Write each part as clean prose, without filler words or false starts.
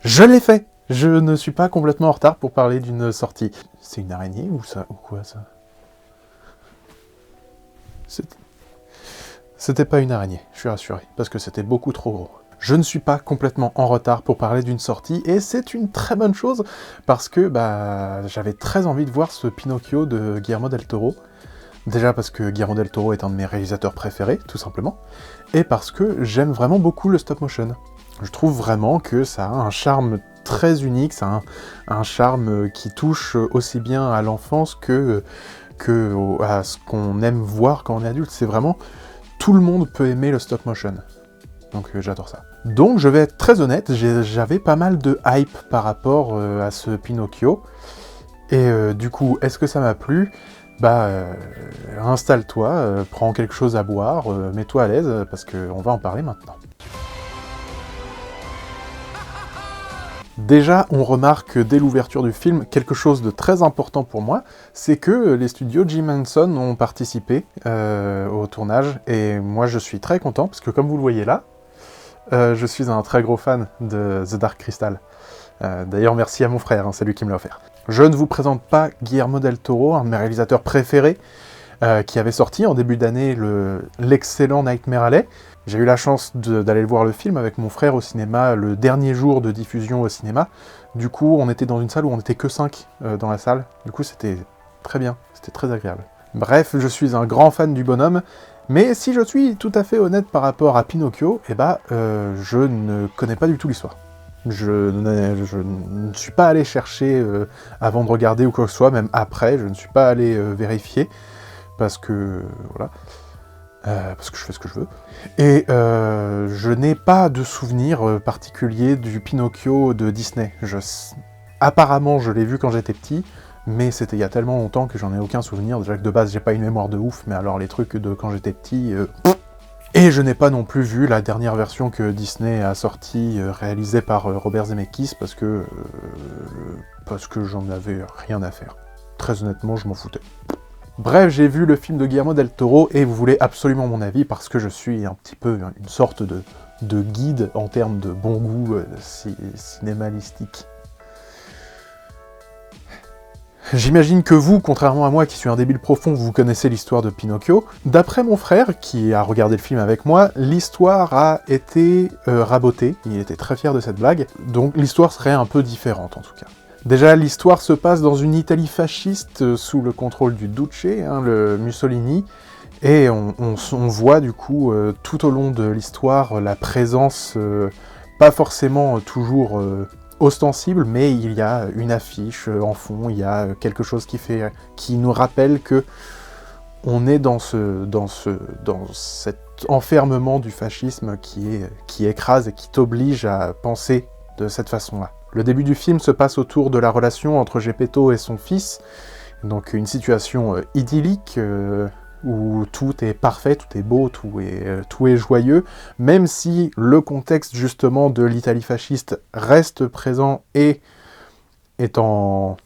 Je l'ai fait! Je ne suis pas complètement en retard pour parler d'une sortie. C'est une araignée ou ça? Ou quoi ça? C'était pas une araignée, je suis rassuré, parce que c'était beaucoup trop gros. Je ne suis pas complètement en retard pour parler d'une sortie, et c'est une très bonne chose, parce que j'avais très envie de voir ce Pinocchio de Guillermo del Toro. Déjà parce que Guillermo del Toro est un de mes réalisateurs préférés, tout simplement, et parce que j'aime vraiment beaucoup le stop motion. Je trouve vraiment que ça a un charme très unique, ça a un charme qui touche aussi bien à l'enfance que à ce qu'on aime voir quand on est adulte. C'est vraiment... Tout le monde peut aimer le stop motion. Donc j'adore ça. Donc je vais être très honnête, j'avais pas mal de hype par rapport à ce Pinocchio. Et du coup, est-ce que ça m'a plu? Installe-toi, prends quelque chose à boire, mets-toi à l'aise, parce qu'on va en parler maintenant. Déjà, on remarque dès l'ouverture du film quelque chose de très important pour moi, c'est que les studios Jim Henson ont participé au tournage, et moi je suis très content, parce que comme vous le voyez là, je suis un très gros fan de The Dark Crystal. D'ailleurs, merci à mon frère, hein, c'est lui qui me l'a offert. Je ne vous présente pas Guillermo del Toro, un de mes réalisateurs préférés, qui avait sorti en début d'année l'excellent Nightmare Alley. J'ai eu la chance d'aller voir le film avec mon frère au cinéma le dernier jour de diffusion au cinéma. Du coup, on était dans une salle où on n'était que 5 dans la salle. Du coup, c'était très bien, c'était très agréable. Bref, je suis un grand fan du bonhomme, mais si je suis tout à fait honnête par rapport à Pinocchio, je ne connais pas du tout l'histoire. Je ne suis pas allé chercher avant de regarder ou quoi que ce soit, même après, je ne suis pas allé vérifier, parce que voilà, parce que je fais ce que je veux. Et je n'ai pas de souvenir particulier du Pinocchio de Disney. Apparemment, je l'ai vu quand j'étais petit, mais c'était il y a tellement longtemps que j'en ai aucun souvenir. Déjà que de base, j'ai pas une mémoire de ouf, mais alors les trucs de quand j'étais petit... Et je n'ai pas non plus vu la dernière version que Disney a sortie, réalisée par Robert Zemeckis, parce que j'en avais rien à faire. Très honnêtement, je m'en foutais. Bref, j'ai vu le film de Guillermo del Toro, et vous voulez absolument mon avis, parce que je suis un petit peu une sorte de guide en termes de bon goût cinémalistique. J'imagine que vous, contrairement à moi qui suis un débile profond, vous connaissez l'histoire de Pinocchio. D'après mon frère, qui a regardé le film avec moi, l'histoire a été rabotée, il était très fier de cette blague, donc l'histoire serait un peu différente en tout cas. Déjà, l'histoire se passe dans une Italie fasciste sous le contrôle du Duce, le Mussolini, et on voit du coup tout au long de l'histoire la présence, pas forcément toujours ostensible, mais il y a une affiche en fond, il y a quelque chose qui nous rappelle que on est dans cet enfermement du fascisme qui écrase et qui t'oblige à penser de cette façon-là. Le début du film se passe autour de la relation entre Geppetto et son fils, donc une situation idyllique, où tout est parfait, tout est beau, tout est joyeux, même si le contexte justement de l'Italie fasciste reste présent et est en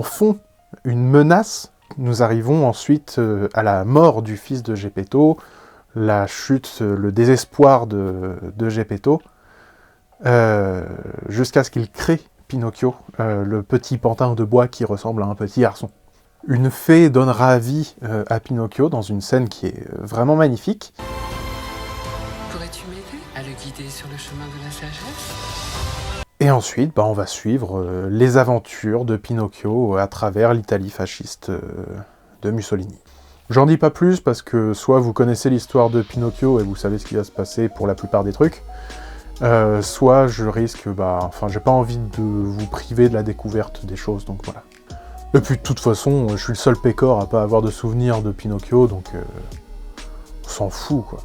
fond une menace. Nous arrivons ensuite à la mort du fils de Geppetto, la chute, le désespoir de Geppetto, jusqu'à ce qu'il crée Pinocchio, le petit pantin de bois qui ressemble à un petit garçon. Une fée donnera vie à Pinocchio dans une scène qui est vraiment magnifique. Pourrais-tu m'aider à le guider sur le chemin de la sagesse? Et ensuite, on va suivre les aventures de Pinocchio à travers l'Italie fasciste de Mussolini. J'en dis pas plus parce que soit vous connaissez l'histoire de Pinocchio et vous savez ce qui va se passer pour la plupart des trucs, soit je risque, j'ai pas envie de vous priver de la découverte des choses, donc voilà. Et puis de toute façon, je suis le seul pécor à pas avoir de souvenirs de Pinocchio, donc on s'en fout quoi.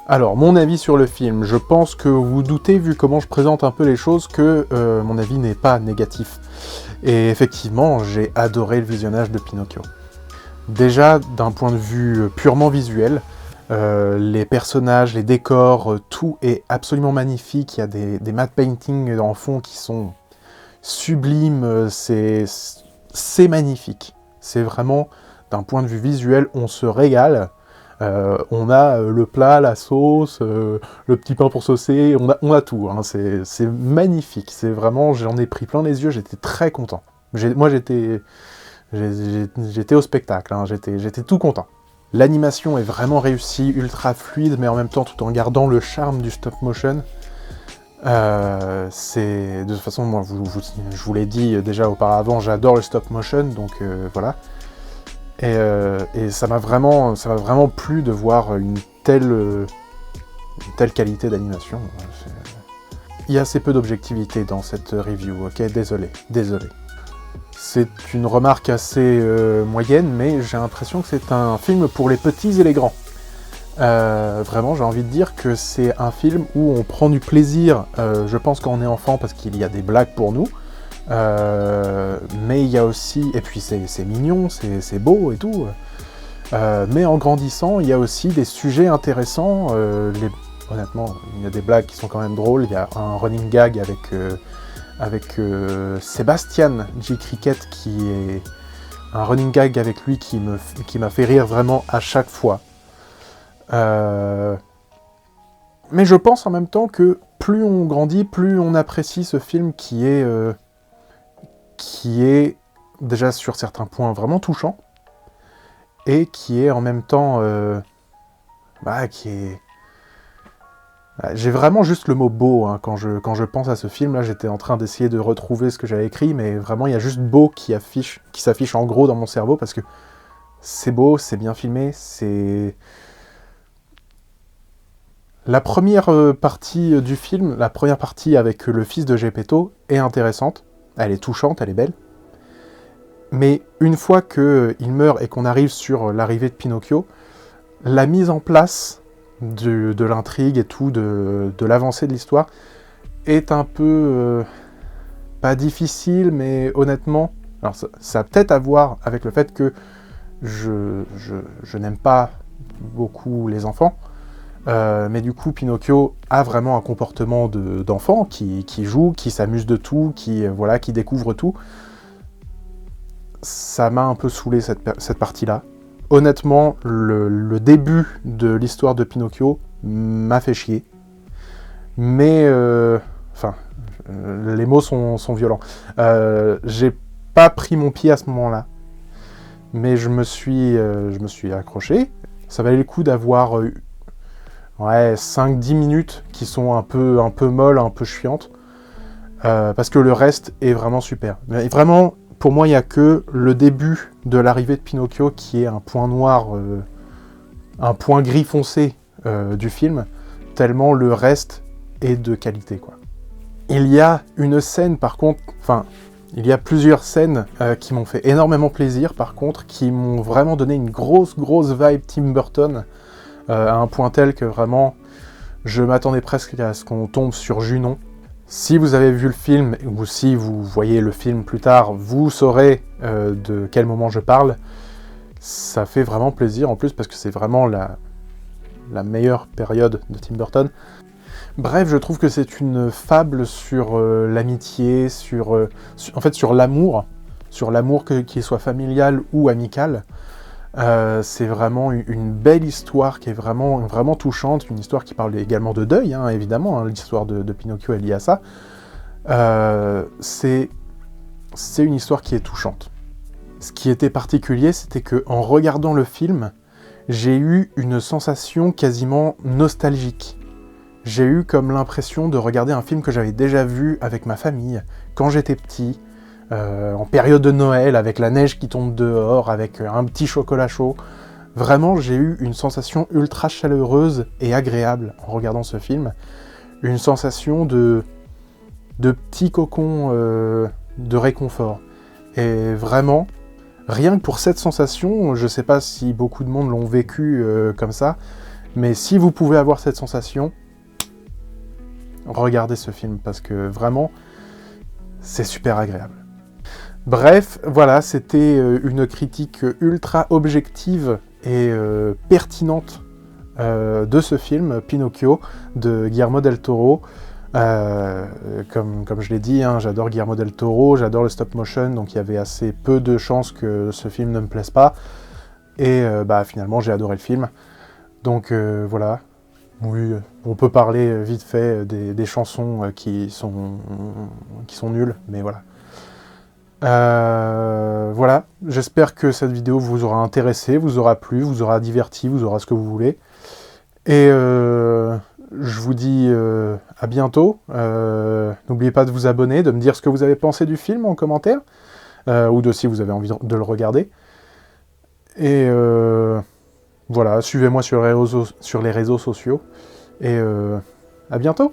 Alors, mon avis sur le film, je pense que vous doutez, vu comment je présente un peu les choses, que mon avis n'est pas négatif. Et effectivement, j'ai adoré le visionnage de Pinocchio. Déjà, d'un point de vue purement visuel, les personnages, les décors, tout est absolument magnifique, il y a des matte paintings en fond qui sont sublimes, c'est magnifique. C'est vraiment, d'un point de vue visuel, on se régale. On a le plat, la sauce, le petit pain pour saucer, on a tout. Hein. C'est magnifique. C'est vraiment, j'en ai pris plein les yeux. J'étais très content. Moi, j'étais au spectacle. Hein. J'étais tout content. L'animation est vraiment réussie, ultra fluide, mais en même temps tout en gardant le charme du stop motion. De toute façon, moi, je vous l'ai dit déjà auparavant, j'adore le stop motion, donc voilà. Et ça m'a vraiment plu de voir une telle qualité d'animation. Il y a assez peu d'objectivité dans cette review, ok, désolé. C'est une remarque assez moyenne, mais j'ai l'impression que c'est un film pour les petits et les grands. Vraiment, j'ai envie de dire que c'est un film où on prend du plaisir, je pense quand on est enfant, parce qu'il y a des blagues pour nous, mais il y a aussi, et puis c'est mignon, c'est beau et tout, mais en grandissant, il y a aussi des sujets intéressants, honnêtement, il y a des blagues qui sont quand même drôles, il y a un running gag avec Sébastien J. Cricket, qui est un running gag avec lui qui m'a fait rire vraiment à chaque fois. Mais je pense en même temps que plus on grandit, plus on apprécie ce film qui est déjà sur certains points vraiment touchant, et qui est en même temps j'ai vraiment juste le mot beau hein, quand je pense à ce film. Là, j'étais en train d'essayer de retrouver ce que j'avais écrit, mais vraiment il y a juste beau qui s'affiche en gros dans mon cerveau, parce que c'est beau, c'est bien filmé, c'est... La première partie du film, la première partie avec le fils de Geppetto, est intéressante, elle est touchante, elle est belle. Mais une fois qu'il meurt et qu'on arrive sur l'arrivée de Pinocchio, la mise en place de l'intrigue et tout, de l'avancée de l'histoire, est un peu... pas difficile, mais honnêtement... Alors ça a peut-être à voir avec le fait que je n'aime pas beaucoup les enfants, mais du coup, Pinocchio a vraiment un comportement d'enfant qui joue, qui s'amuse de tout, qui découvre tout. Ça m'a un peu saoulé cette partie-là. Honnêtement, le début de l'histoire de Pinocchio m'a fait chier. Mais, les mots sont violents. J'ai pas pris mon pied à ce moment-là, mais je me suis accroché. Ça valait le coup d'avoir 5-10 minutes qui sont un peu molles, un peu chiantes, parce que le reste est vraiment super. Mais vraiment, pour moi, il n'y a que le début de l'arrivée de Pinocchio qui est un point noir, un point gris foncé du film, tellement le reste est de qualité, quoi. Il y a une scène, par contre, il y a plusieurs scènes qui m'ont fait énormément plaisir, par contre, qui m'ont vraiment donné une grosse vibe Tim Burton, à un point tel que vraiment, je m'attendais presque à ce qu'on tombe sur Junon. Si vous avez vu le film, ou si vous voyez le film plus tard, vous saurez de quel moment je parle. Ça fait vraiment plaisir, en plus, parce que c'est vraiment la meilleure période de Tim Burton. Bref, je trouve que c'est une fable sur l'amitié, sur l'amour, qu'il soit familial ou amical. C'est vraiment une belle histoire qui est vraiment touchante, une histoire qui parle également de deuil, hein, évidemment, hein, l'histoire de Pinocchio est liée à ça. C'est une histoire qui est touchante. Ce qui était particulier, c'était qu'en regardant le film, j'ai eu une sensation quasiment nostalgique. J'ai eu comme l'impression de regarder un film que j'avais déjà vu avec ma famille, quand j'étais petit, en période de Noël, avec la neige qui tombe dehors, avec un petit chocolat chaud. Vraiment, j'ai eu une sensation ultra chaleureuse et agréable en regardant ce film. Une sensation de petit cocon de réconfort. Et vraiment, rien que pour cette sensation, je sais pas si beaucoup de monde l'ont vécu comme ça, mais si vous pouvez avoir cette sensation, regardez ce film, parce que vraiment, c'est super agréable. Bref, voilà, c'était une critique ultra objective et pertinente de ce film, Pinocchio, de Guillermo del Toro. Comme je l'ai dit, hein, j'adore Guillermo del Toro, j'adore le stop motion, donc il y avait assez peu de chances que ce film ne me plaise pas. Et finalement, j'ai adoré le film. Donc voilà, oui, on peut parler vite fait des chansons qui sont nulles, mais voilà. Voilà, j'espère que cette vidéo vous aura intéressé, vous aura plu, vous aura diverti, vous aura ce que vous voulez. Et je vous dis à bientôt. N'oubliez pas de vous abonner, de me dire ce que vous avez pensé du film en commentaire, ou de si vous avez envie de le regarder. Et voilà, suivez-moi sur les réseaux sociaux. Et à bientôt!